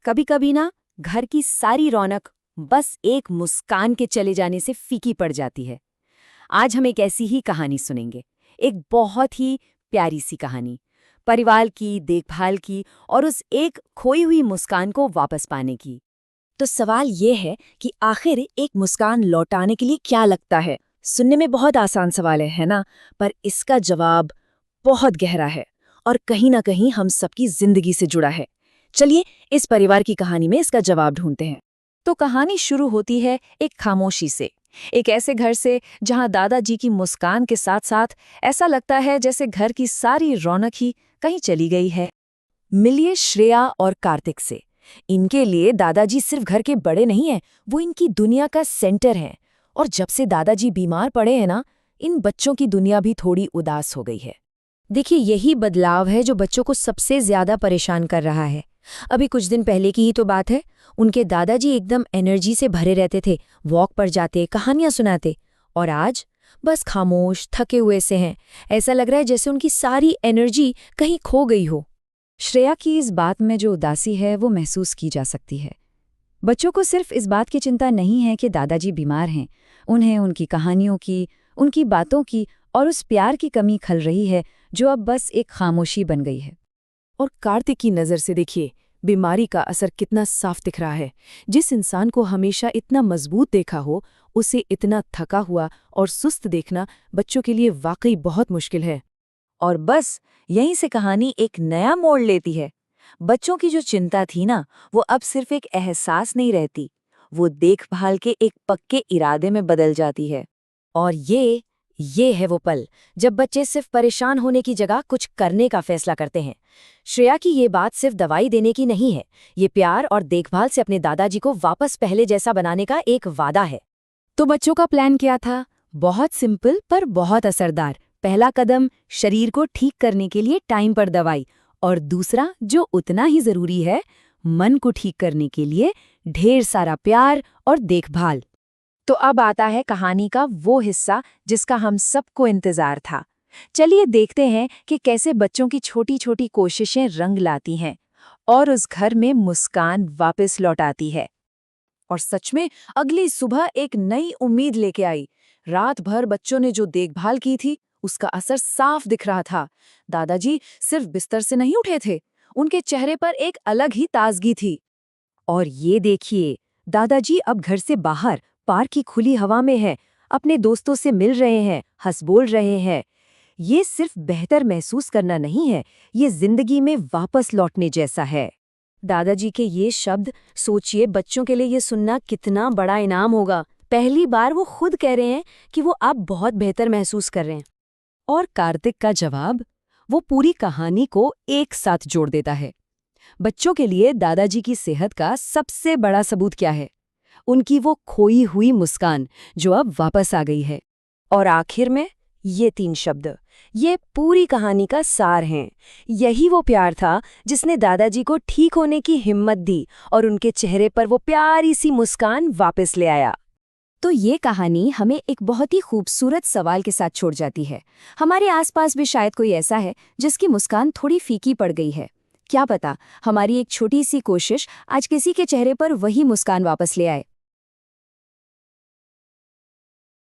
कभी कभी ना घर की सारी रौनक बस एक मुस्कान के चले जाने से फीकी पड़ जाती है। आज हम एक ऐसी ही कहानी सुनेंगे, एक बहुत ही प्यारी सी कहानी, परिवार की देखभाल की और उस एक खोई हुई मुस्कान को वापस पाने की। तो सवाल ये है कि आखिर एक मुस्कान लौटाने के लिए क्या लगता है। सुनने में बहुत आसान सवाल है ना? पर इसका जवाब बहुत गहरा है और कहीं ना कहीं हम सबकी जिंदगी से जुड़ा है। चलिए इस परिवार की कहानी में इसका जवाब ढूंढते हैं। तो कहानी शुरू होती है एक खामोशी से, एक ऐसे घर से जहां दादाजी की मुस्कान के साथ साथ ऐसा लगता है जैसे घर की सारी रौनक ही कहीं चली गई है। मिलिए श्रेया और कार्तिक से। इनके लिए दादाजी सिर्फ घर के बड़े नहीं हैं, वो इनकी दुनिया का सेंटर हैं। और जब से दादाजी बीमार पड़े हैं ना, इन बच्चों की दुनिया भी थोड़ी उदास हो गई है। देखिए, यही बदलाव है जो बच्चों को सबसे ज्यादा परेशान कर रहा है। अभी कुछ दिन पहले की ही तो बात है, उनके दादाजी एकदम एनर्जी से भरे रहते थे, वॉक पर जाते, कहानियां सुनाते, और आज बस खामोश, थके हुए से हैं। ऐसा लग रहा है जैसे उनकी सारी एनर्जी कहीं खो गई हो। श्रेया की इस बात में जो उदासी है वो महसूस की जा सकती है। बच्चों को सिर्फ इस बात की चिंता नहीं है कि दादाजी बीमार हैं, उन्हें उनकी कहानियों की, उनकी बातों की और उस प्यार की कमी खल रही है जो अब बस एक खामोशी बन गई है। और कार्तिक की नज़र से देखिए, बीमारी का असर कितना साफ दिख रहा है। जिस इंसान को हमेशा इतना मजबूत देखा हो, उसे इतना थका हुआ और सुस्त देखना बच्चों के लिए वाकई बहुत मुश्किल है। और बस यहीं से कहानी एक नया मोड़ लेती है। बच्चों की जो चिंता थी ना, वो अब सिर्फ एक एहसास नहीं रहती, वो देखभाल के एक पक्के इरादे में बदल जाती है। और ये है वो पल जब बच्चे सिर्फ परेशान होने की जगह कुछ करने का फैसला करते हैं। श्रेया की ये बात सिर्फ दवाई देने की नहीं है, ये प्यार और देखभाल से अपने दादाजी को वापस पहले जैसा बनाने का एक वादा है। तो बच्चों का प्लान क्या था? बहुत सिंपल पर बहुत असरदार। पहला कदम, शरीर को ठीक करने के लिए टाइम पर दवाई, और दूसरा, जो उतना ही जरूरी है, मन को ठीक करने के लिए ढेर सारा प्यार और देखभाल। तो अब आता है कहानी का वो हिस्सा जिसका हम सबको इंतजार था। चलिए देखते हैं कि कैसे बच्चों की छोटी छोटी कोशिशें रंग लाती हैं और उस घर में मुस्कान वापस लौटाती है। और सच में अगली सुबह एक नई उम्मीद लेके आई। रात भर बच्चों ने जो देखभाल की थी, उसका असर साफ दिख रहा था। दादाजी सिर्फ बिस्तर से नहीं उठे थे, उनके चेहरे पर एक अलग ही ताजगी थी। और ये देखिए, दादाजी अब घर से बाहर पार्क की खुली हवा में है, अपने दोस्तों से मिल रहे हैं, हंस बोल रहे हैं। ये सिर्फ बेहतर महसूस करना नहीं है, ये जिंदगी में वापस लौटने जैसा है। दादाजी के ये शब्द, सोचिए बच्चों के लिए ये सुनना कितना बड़ा इनाम होगा। पहली बार वो खुद कह रहे हैं कि वो अब बहुत बेहतर महसूस कर रहे हैं। और कार्तिक का जवाब, वो पूरी कहानी को एक साथ जोड़ देता है। बच्चों के लिए दादाजी की सेहत का सबसे बड़ा सबूत क्या है? उनकी वो खोई हुई मुस्कान जो अब वापस आ गई है। और आखिर में ये 3 शब्द, ये पूरी कहानी का सार हैं। यही वो प्यार था जिसने दादाजी को ठीक होने की हिम्मत दी और उनके चेहरे पर वो प्यारी सी मुस्कान वापस ले आया। तो ये कहानी हमें एक बहुत ही खूबसूरत सवाल के साथ छोड़ जाती है। हमारे आसपास भी शायद कोई ऐसा है जिसकी मुस्कान थोड़ी फीकी पड़ गई है। क्या पता हमारी एक छोटी सी कोशिश आज किसी के चेहरे पर वही मुस्कान वापस ले आए।